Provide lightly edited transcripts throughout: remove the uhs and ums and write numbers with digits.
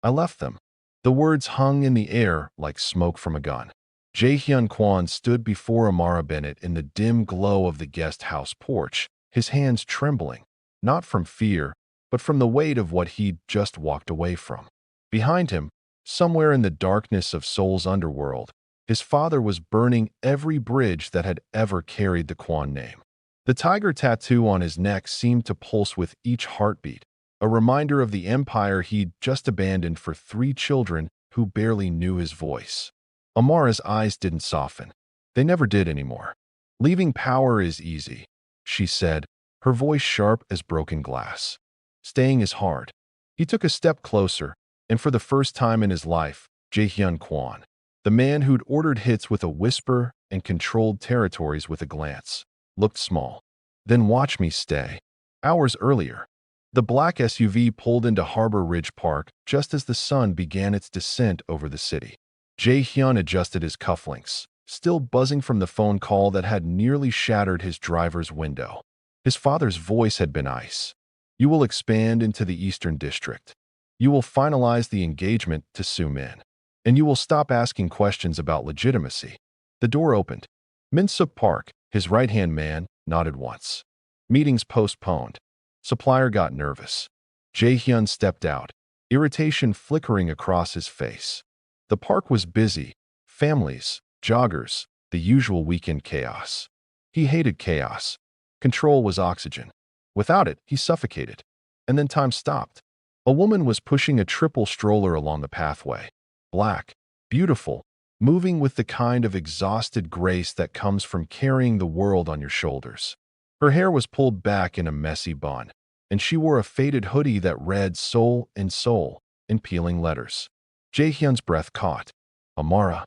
I left them. The words hung in the air like smoke from a gun. Jae-Hyun Kwon stood before Amara Bennett in the dim glow of the guest house porch, his hands trembling, not from fear, but from the weight of what he'd just walked away from. Behind him, somewhere in the darkness of Seoul's underworld, his father was burning every bridge that had ever carried the Kwon name. The tiger tattoo on his neck seemed to pulse with each heartbeat, a reminder of the empire he'd just abandoned for 3 children who barely knew his voice. Amara's eyes didn't soften. They never did anymore. Leaving power is easy, she said, her voice sharp as broken glass. Staying is hard. He took a step closer, and for the first time in his life, Jae-Hyun Kwon, the man who'd ordered hits with a whisper and controlled territories with a glance, looked small. Then watch me stay. Hours earlier, the black SUV pulled into Harbor Ridge Park just as the sun began its descent over the city. Jae-Hyun adjusted his cufflinks, still buzzing from the phone call that had nearly shattered his driver's window. His father's voice had been ice. You will expand into the Eastern District. You will finalize the engagement to Soo Min. And you will stop asking questions about legitimacy. The door opened. Min-suk Park, his right-hand man, nodded once. Meetings postponed. Supplier got nervous. Jae-Hyun stepped out, irritation flickering across his face. The park was busy. Families, joggers, the usual weekend chaos. He hated chaos. Control was oxygen. Without it, he suffocated. And then time stopped. A woman was pushing a triple stroller along the pathway. Black, beautiful, moving with the kind of exhausted grace that comes from carrying the world on your shoulders. Her hair was pulled back in a messy bun, and she wore a faded hoodie that read Soul in peeling letters. Jae-Hyun's breath caught. Amara.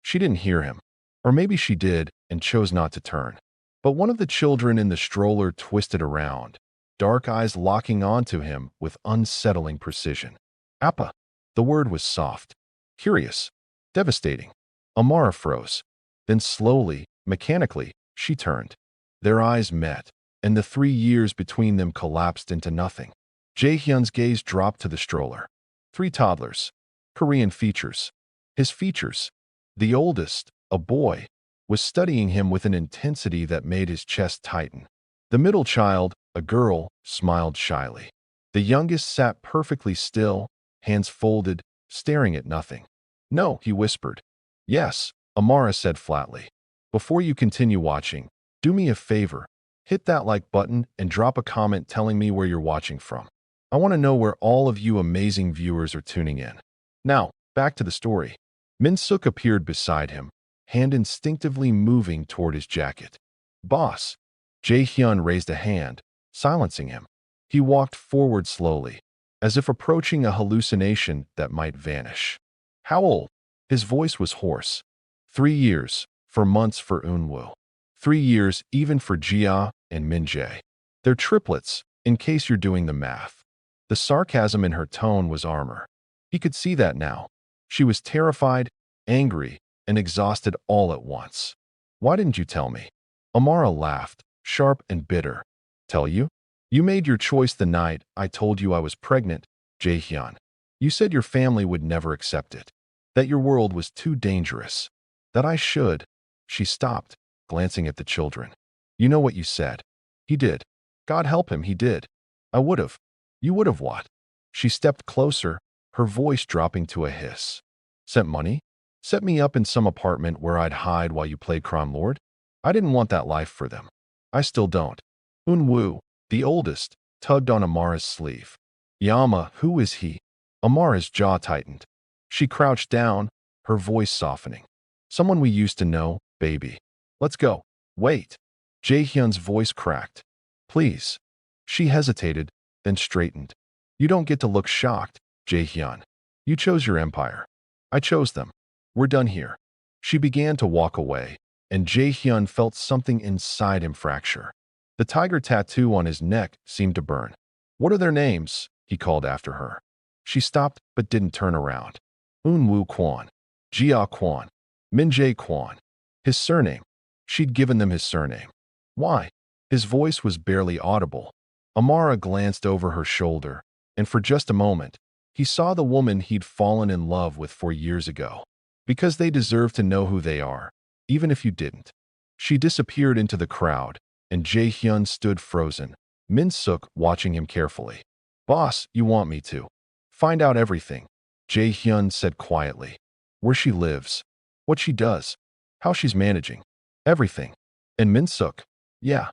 She didn't hear him. Or maybe she did and chose not to turn. But one of the children in the stroller twisted around, dark eyes locking onto him with unsettling precision. Appa. The word was soft, curious, devastating. Amara froze. Then slowly, mechanically, she turned. Their eyes met, and the 3 years between them collapsed into nothing. Jae-Hyun's gaze dropped to the stroller. 3 toddlers. Korean features. His features. The oldest, a boy, was studying him with an intensity that made his chest tighten. The middle child, a girl, smiled shyly. The youngest sat perfectly still, hands folded, staring at nothing. No, he whispered. Yes, Amara said flatly. Before you continue watching, do me a favor. Hit that like button and drop a comment telling me where you're watching from. I want to know where all of you amazing viewers are tuning in. Now, back to the story. Min-suk appeared beside him, hand instinctively moving toward his jacket. Boss. Jae-Hyun raised a hand, silencing him. He walked forward slowly, as if approaching a hallucination that might vanish. How old? His voice was hoarse. 3 years, for months for Eunwoo. 3 years even for Jia and Min-jae. They're triplets, in case you're doing the math. The sarcasm in her tone was armor. He could see that now. She was terrified, angry, and exhausted all at once. Why didn't you tell me? Amara laughed, sharp and bitter. Tell you? You made your choice the night I told you I was pregnant, Jae-Hyun. You said your family would never accept it. That your world was too dangerous. That I should. She stopped, glancing at the children. You know what you said. He did. God help him, he did. I would have. You would have what? She stepped closer, her voice dropping to a hiss. Sent money? Set me up in some apartment where I'd hide while you played crime lord? I didn't want that life for them. I still don't. Eunwoo, the oldest, tugged on Amara's sleeve. Yama, who is he? Amara's jaw tightened. She crouched down, her voice softening. Someone we used to know, baby. Let's go. Wait. Jae-Hyun's voice cracked. Please. She hesitated, then straightened. You don't get to look shocked, Jae-Hyun. You chose your empire. I chose them. We're done here. She began to walk away, and Jae-Hyun felt something inside him fracture. The tiger tattoo on his neck seemed to burn. What are their names? He called after her. She stopped but didn't turn around. Eunwoo Kwon. Jia Kwon. Min-jae Kwon. His surname. She'd given them his surname. Why? His voice was barely audible. Amara glanced over her shoulder, and for just a moment, He saw the woman he'd fallen in love with 4 years ago. Because they deserve to know who they are, even if you didn't. She disappeared into the crowd, and Jae-Hyun stood frozen, Min-suk watching him carefully. Boss, you want me to find out everything, Jae-Hyun said quietly. Where she lives, what she does, how she's managing, everything. And Min-suk, yeah,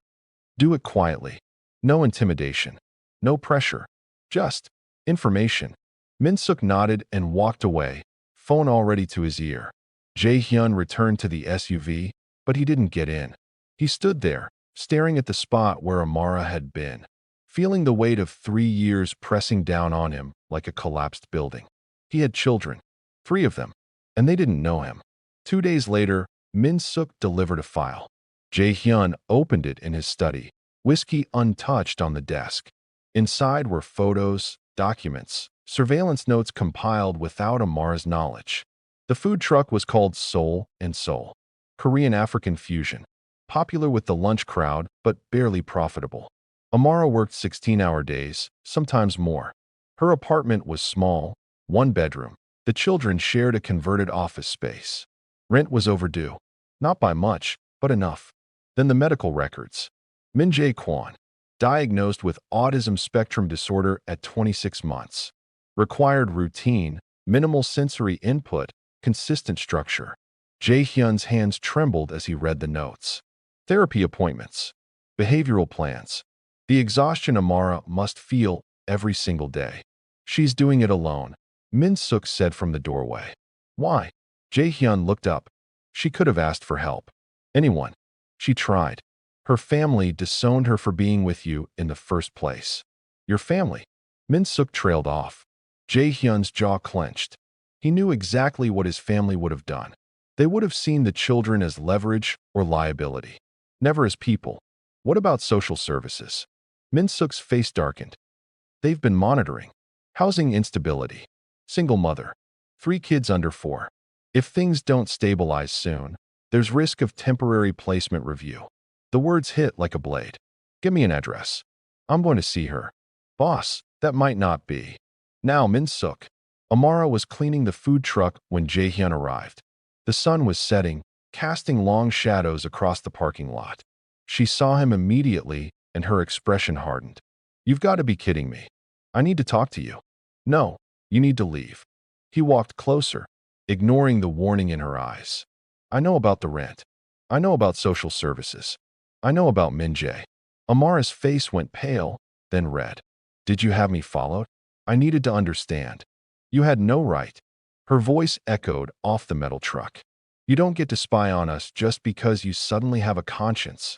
do it quietly. No intimidation, no pressure, just information. Min-suk nodded and walked away, phone already to his ear. Jae-Hyun returned to the SUV, but he didn't get in. He stood there, staring at the spot where Amara had been, feeling the weight of 3 years pressing down on him like a collapsed building. He had children, 3 of them, and they didn't know him. 2 days later, Min-suk delivered a file. Jae-Hyun opened it in his study, whiskey untouched on the desk. Inside were photos, documents, surveillance notes compiled without Amara's knowledge. The food truck was called Seoul and Seoul, Korean-African fusion, popular with the lunch crowd but barely profitable. Amara worked 16-hour days, sometimes more. Her apartment was small, 1 bedroom. The children shared a converted office space. Rent was overdue. Not by much, but enough. Then the medical records. Jae-Hyun Kwon, diagnosed with autism spectrum disorder at 26 months. Required routine, minimal sensory input, consistent structure. Jae-Hyun's hands trembled as he read the notes. Therapy appointments. Behavioral plans. The exhaustion Amara must feel every single day. She's doing it alone, Min-suk said from the doorway. Why? Jae-Hyun looked up. She could have asked for help. Anyone. She tried. Her family disowned her for being with you in the first place. Your family? Min-suk trailed off. Jae-Hyun's jaw clenched. He knew exactly what his family would have done. They would have seen the children as leverage or liability, never as people. What about social services? Min-suk's face darkened. They've been monitoring. Housing instability. Single mother. 3 kids under 4. If things don't stabilize soon, there's risk of temporary placement review. The words hit like a blade. Give me an address. I'm going to see her. Boss, that might not be. Now, Min-suk. Amara was cleaning the food truck when Jae-Hyun arrived. The sun was setting, casting long shadows across the parking lot. She saw him immediately, and her expression hardened. You've got to be kidding me. I need to talk to you. No, you need to leave. He walked closer, ignoring the warning in her eyes. I know about the rent. I know about social services. I know about Min-jae. Amara's face went pale, then red. Did you have me followed? I needed to understand. You had no right. Her voice echoed off the metal truck. You don't get to spy on us just because you suddenly have a conscience.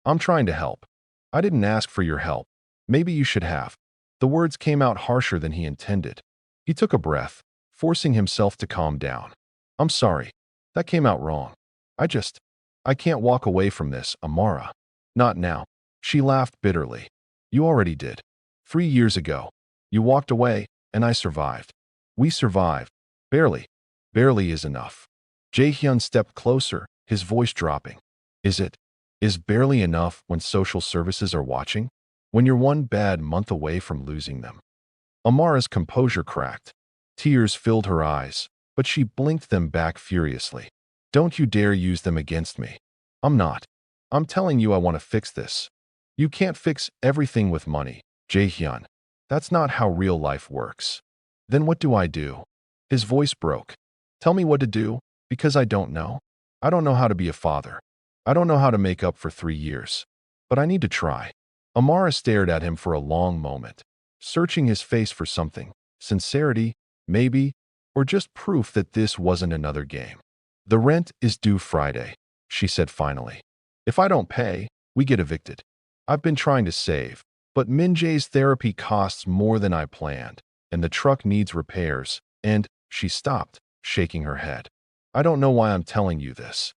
I'm trying to help. I didn't ask for your help. Maybe you should have. The words came out harsher than he intended. He took a breath, forcing himself to calm down. I'm sorry. That came out wrong. I can't walk away from this, Amara. Not now. She laughed bitterly. You already did. 3 years ago. You walked away, and I survived. We survived. Barely. Barely is enough. Jae-Hyun stepped closer, his voice dropping. Is barely enough when social services are watching? When you're 1 bad month away from losing them? Amara's composure cracked. Tears filled her eyes, but she blinked them back furiously. Don't you dare use them against me. I'm not. I'm telling you I want to fix this. You can't fix everything with money, Jae-Hyun. That's not how real life works. Then what do I do? His voice broke. Tell me what to do, because I don't know. I don't know how to be a father. I don't know how to make up for 3 years. But I need to try. Amara stared at him for a long moment, searching his face for something. Sincerity, maybe, or just proof that this wasn't another game. The rent is due Friday, she said finally. If I don't pay, we get evicted. I've been trying to save, but Min-jae's therapy costs more than I planned, and the truck needs repairs, and she stopped, shaking her head. I don't know why I'm telling you this.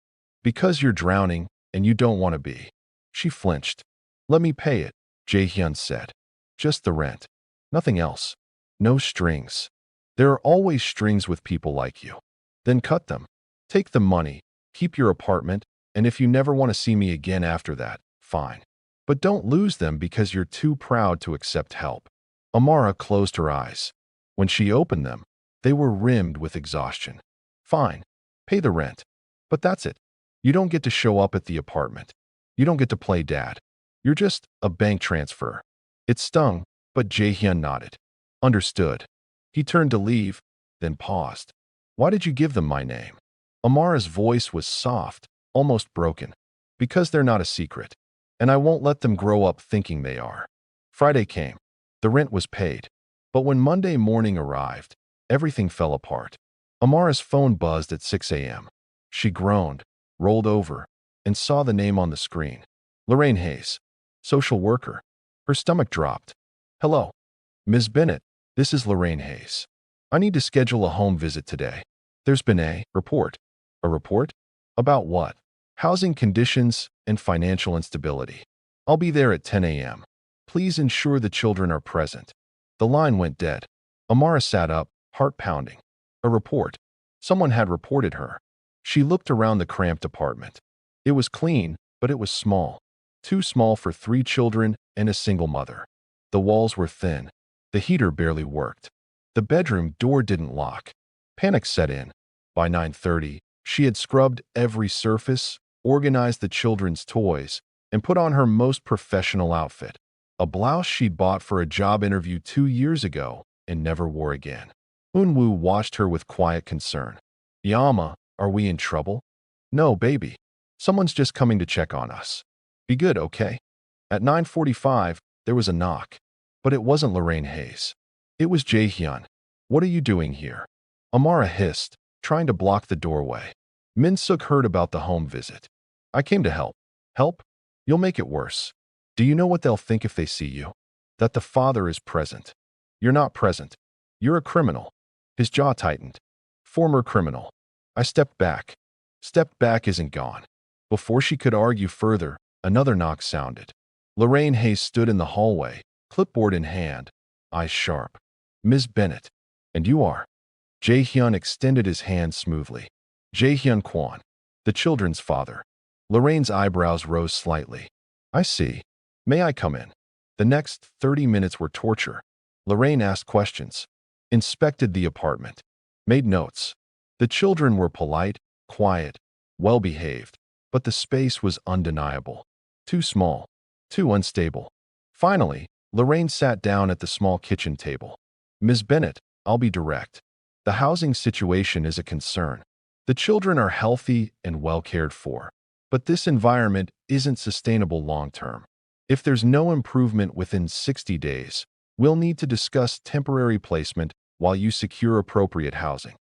Because you're drowning, and you don't want to be. She flinched. Let me pay it, Jae-Hyun said. Just the rent. Nothing else. No strings. There are always strings with people like you. Then cut them. Take the money, keep your apartment, and if you never want to see me again after that, fine. But don't lose them because you're too proud to accept help. Amara closed her eyes. When she opened them, they were rimmed with exhaustion. Fine, pay the rent. But that's it. You don't get to show up at the apartment. You don't get to play dad. You're just a bank transfer. It stung, but Jae-Hyun nodded. Understood. He turned to leave, then paused. Why did you give them my name? Amara's voice was soft, almost broken. Because they're not a secret. And I won't let them grow up thinking they are. Friday came. The rent was paid. But when Monday morning arrived, everything fell apart. Amara's phone buzzed at 6 a.m. She groaned, rolled over, and saw the name on the screen. Lorraine Hayes, social worker. Her stomach dropped. Hello. Ms. Bennett, this is Lorraine Hayes. I need to schedule a home visit today. There's been a report. A report? About what? Housing conditions and financial instability. I'll be there at 10 a.m. Please ensure the children are present. The line went dead. Amara sat up, heart pounding. A report. Someone had reported her. She looked around the cramped apartment. It was clean, but it was small. Too small for 3 children and a single mother. The walls were thin. The heater barely worked. The bedroom door didn't lock. Panic set in. By 9:30, she had scrubbed every surface, organized the children's toys, and put on her most professional outfit. A blouse she'd bought for a job interview 2 years ago and never wore again. Eun-woo watched her with quiet concern. Yama, are we in trouble? No, baby. Someone's just coming to check on us. Be good, okay? At 9:45, there was a knock. But it wasn't Lorraine Hayes. It was Jae-Hyun. What are you doing here? Amara hissed, trying to block the doorway. Min-suk heard about the home visit. I came to help. Help? You'll make it worse. Do you know what they'll think if they see you? That the father is present. You're not present. You're a criminal. His jaw tightened. Former criminal. I stepped back. Stepped back isn't gone. Before she could argue further, another knock sounded. Lorraine Hayes stood in the hallway, clipboard in hand, eyes sharp. Ms. Bennett. And you are? Jae-Hyun extended his hand smoothly. Jae-Hyun Kwon, the children's father. Lorraine's eyebrows rose slightly. I see. May I come in? The next 30 minutes were torture. Lorraine asked questions, inspected the apartment, made notes. The children were polite, quiet, well-behaved, but the space was undeniable. Too small, too unstable. Finally, Lorraine sat down at the small kitchen table. Ms. Bennett, I'll be direct. The housing situation is a concern. The children are healthy and well cared for, but this environment isn't sustainable long-term. If there's no improvement within 60 days, we'll need to discuss temporary placement while you secure appropriate housing.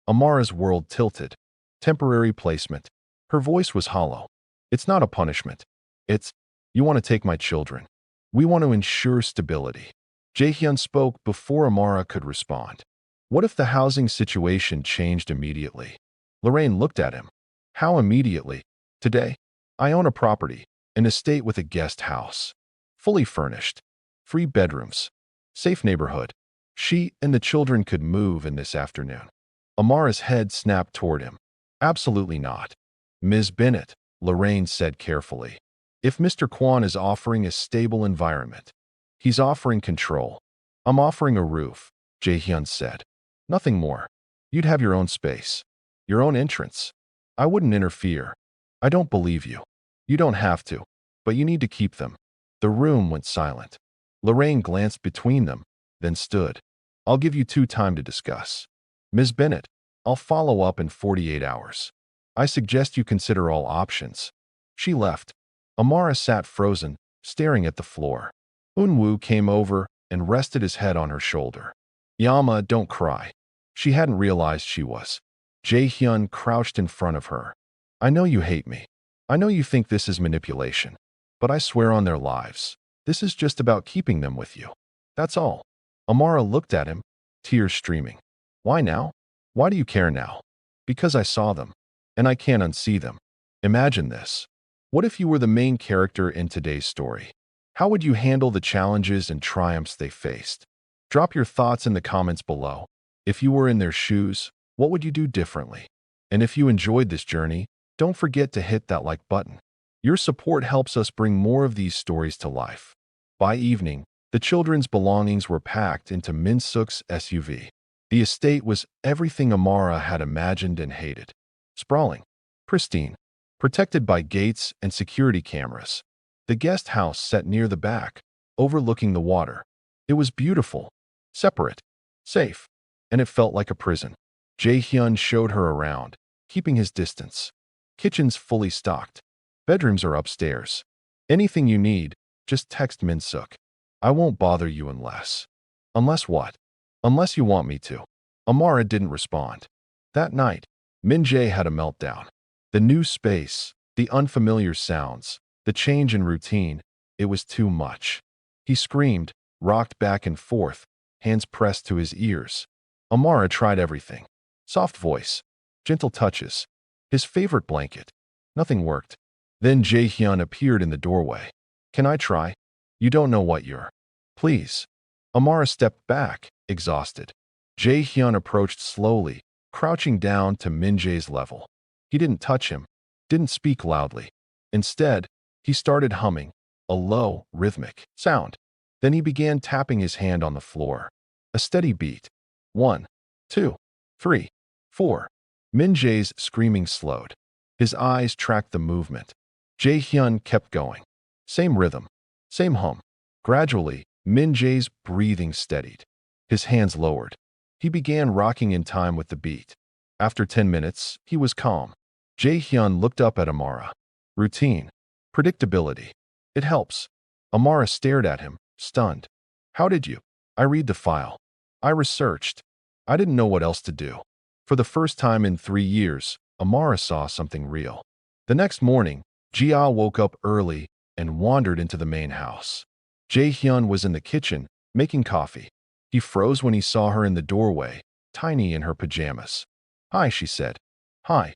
Amara's world tilted. Temporary placement. Her voice was hollow. It's not a punishment. It's, you want to take my children. We want to ensure stability. Jae-Hyun spoke before Amara could respond. What if the housing situation changed immediately? Lorraine looked at him. How immediately? Today, I own a property, an estate with a guest house. Fully furnished. 3 bedrooms. Safe neighborhood. She and the children could move in this afternoon. Amara's head snapped toward him. Absolutely not. Ms. Bennett, Lorraine said carefully. If Mr. Kwon is offering a stable environment, he's offering control. I'm offering a roof, Jae-Hyun said. Nothing more. You'd have your own space. Your own entrance. I wouldn't interfere. I don't believe you. You don't have to, but you need to keep them. The room went silent. Lorraine glanced between them, then stood. I'll give you 2 time to discuss. Ms. Bennett, I'll follow up in 48 hours. I suggest you consider all options. She left. Amara sat frozen, staring at the floor. Eun-woo came over and rested his head on her shoulder. Yama, don't cry. She hadn't realized she was. Jae-Hyun crouched in front of her. I know you hate me. I know you think this is manipulation. But I swear on their lives, this is just about keeping them with you. That's all. Amara looked at him, tears streaming. Why now? Why do you care now? Because I saw them, and I can't unsee them. Imagine this. What if you were the main character in today's story? How would you handle the challenges and triumphs they faced? Drop your thoughts in the comments below. If you were in their shoes, what would you do differently? And if you enjoyed this journey, don't forget to hit that like button. Your support helps us bring more of these stories to life. By evening, The children's belongings were packed into Min-suk's SUV. The estate was everything Amara had imagined and hated. Sprawling, pristine, protected by gates and security cameras. The guest house sat near the back, overlooking the water. It was beautiful, separate, safe, and it felt like a prison. Jae-Hyun showed her around, keeping his distance. Kitchen's fully stocked. Bedrooms are upstairs. Anything you need, just text Min-suk. I won't bother you unless. Unless what? Unless you want me to. Amara didn't respond. That night, Min-jae had a meltdown. The new space, the unfamiliar sounds, the change in routine, it was too much. He screamed, rocked back and forth, hands pressed to his ears. Amara tried everything. Soft voice, gentle touches, his favorite blanket. Nothing worked. Then Jae-Hyun appeared in the doorway. Can I try? You don't know what you're. Please. Amara stepped back, exhausted. Jae-Hyun approached slowly, crouching down to Min-jae's level. He didn't touch him, didn't speak loudly. Instead, he started humming, a low, rhythmic sound. Then he began tapping his hand on the floor. A steady beat. 1, 2, 3, 4. Min-jae's screaming slowed. His eyes tracked the movement. Jae-Hyun kept going. Same rhythm, same hum. Gradually, Min-jae's breathing steadied. His hands lowered. He began rocking in time with the beat. After 10 minutes, he was calm. Jae-Hyun looked up at Amara. Routine. Predictability. It helps. Amara stared at him, stunned. How did you? I read the file. I researched. I didn't know what else to do. For the first time in 3 years, Amara saw something real. The next morning, Jia woke up early and wandered into the main house. Jae-Hyun was in the kitchen, making coffee. He froze when he saw her in the doorway, tiny in her pajamas. Hi, she said. Hi.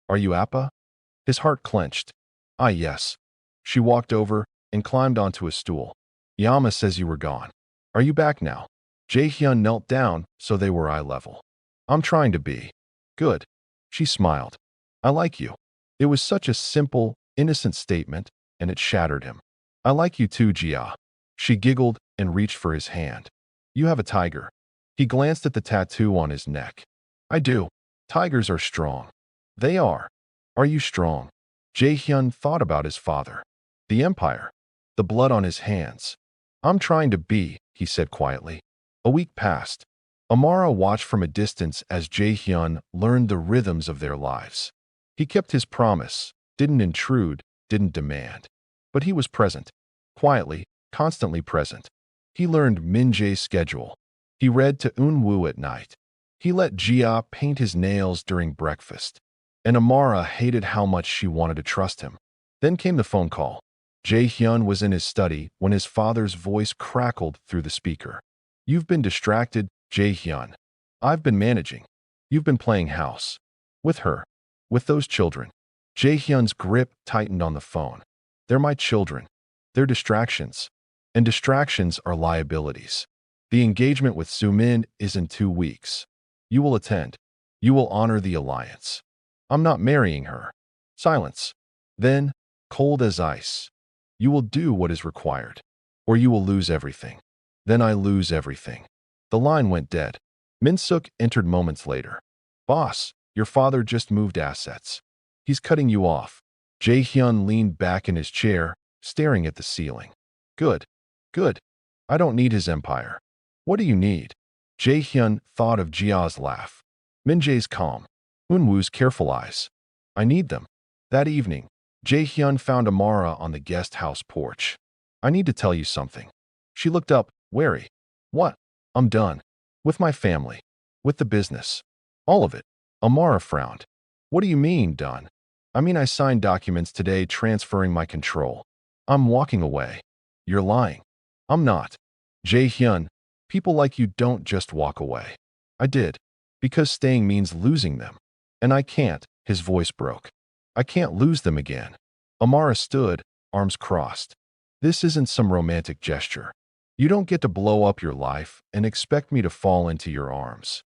Are you Appa? His heart clenched. Ah, yes. She walked over and climbed onto a stool. Yama says you were gone. Are you back now? Jae-Hyun knelt down so they were eye level. I'm trying to be. Good. She smiled. I like you. It was such a simple, innocent statement, and it shattered him. I like you too, Jia. She giggled and reached for his hand. You have a tiger. He glanced at the tattoo on his neck. I do. Tigers are strong. They are. Are you strong? Jae-Hyun thought about his father. The empire. The blood on his hands. I'm trying to be, he said quietly. A week passed. Amara watched from a distance as Jae-Hyun learned the rhythms of their lives. He kept his promise, didn't intrude, didn't demand. But he was present. Quietly, constantly present. He learned Min-jae's schedule. He read to Eun-woo at night. He let Jia paint his nails during breakfast. And Amara hated how much she wanted to trust him. Then came the phone call. Jae-Hyun was in his study when his father's voice crackled through the speaker. You've been distracted, Jae-Hyun. I've been managing. You've been playing house. With her. With those children. Jae-Hyun's grip tightened on the phone. They're my children. They're distractions. And distractions are liabilities. The engagement with Soo-min is in 2 weeks. You will attend. You will honor the alliance. I'm not marrying her. Silence. Then, cold as ice. You will do what is required. Or you will lose everything. Then I lose everything. The line went dead. Min-suk entered moments later. Boss, your father just moved assets. He's cutting you off. Jae-Hyun leaned back in his chair, staring at the ceiling. Good. Good. I don't need his empire. What do you need? Jae-Hyun thought of Jia's laugh. Min-jae's calm. Eun-woo's careful eyes. I need them. That evening, Jae-Hyun found Amara on the guest house porch. I need to tell you something. She looked up, wary. What? I'm done. With my family. With the business. All of it. Amara frowned. What do you mean, done? I mean I signed documents today transferring my control. I'm walking away. You're lying. I'm not. Jae-Hyun, people like you don't just walk away. I did. Because staying means losing them. And I can't, his voice broke. I can't lose them again. Amara stood, arms crossed. This isn't some romantic gesture. You don't get to blow up your life and expect me to fall into your arms.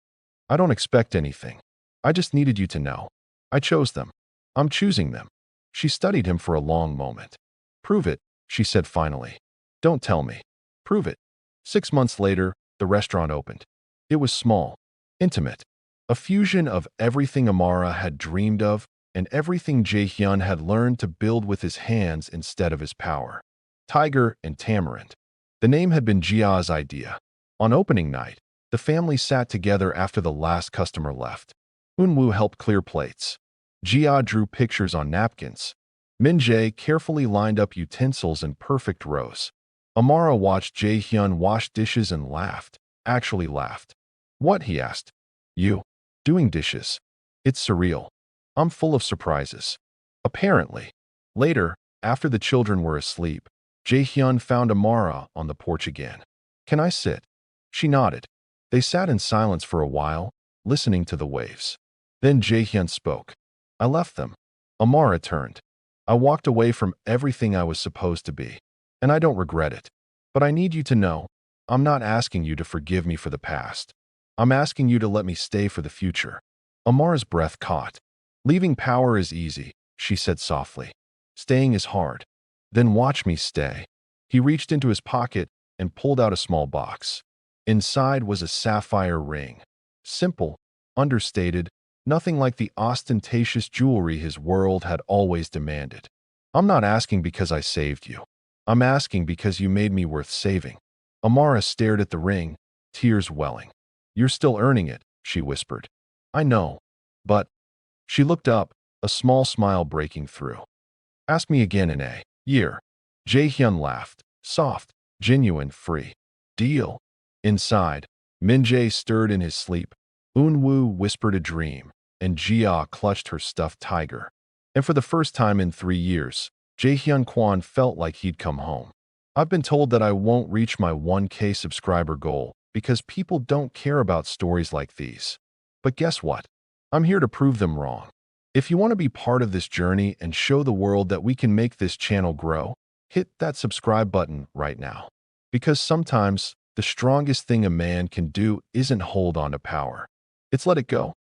I don't expect anything. I just needed you to know. I chose them. I'm choosing them. She studied him for a long moment. Prove it, she said finally. Don't tell me. Prove it. 6 months later, the restaurant opened. It was small, intimate, a fusion of everything Amara had dreamed of and everything Jae-Hyun had learned to build with his hands instead of his power. Tiger and Tamarind. The name had been Jia's idea. On opening night, the family sat together after the last customer left. Eunwoo helped clear plates. Jia drew pictures on napkins. Min-jae carefully lined up utensils in perfect rows. Amara watched Jae-Hyun wash dishes and laughed. Actually laughed. "What?" he asked. "You. Doing dishes. It's surreal. I'm full of surprises." Apparently. Later, after the children were asleep, Jae-Hyun found Amara on the porch again. "Can I sit?" She nodded. They sat in silence for a while, listening to the waves. Then Jae-Hyun spoke. "I left them." Amara turned. "I walked away from everything I was supposed to be, and I don't regret it. But I need you to know, I'm not asking you to forgive me for the past. I'm asking you to let me stay for the future." Amara's breath caught. "Leaving power is easy," she said softly. "Staying is hard. Then watch me stay." He reached into his pocket and pulled out a small box. Inside was a sapphire ring. Simple, understated, nothing like the ostentatious jewelry his world had always demanded. "I'm not asking because I saved you. I'm asking because you made me worth saving." Amara stared at the ring, tears welling. "You're still earning it," she whispered. "I know. But—" She looked up, a small smile breaking through. "Ask me again in a year." Jae-Hyun laughed, soft, genuine, free. "Deal." Inside, Min-jae stirred in his sleep. Eunwoo whispered a dream, and Jia clutched her stuffed tiger. And for the first time in 3 years, Jae-Hyun Kwon felt like he'd come home. "I've been told that I won't reach my 1K subscriber goal because people don't care about stories like these. But guess what? I'm here to prove them wrong. If you want to be part of this journey and show the world that we can make this channel grow, hit that subscribe button right now. Because sometimes, the strongest thing a man can do isn't hold on to power. It's let it go."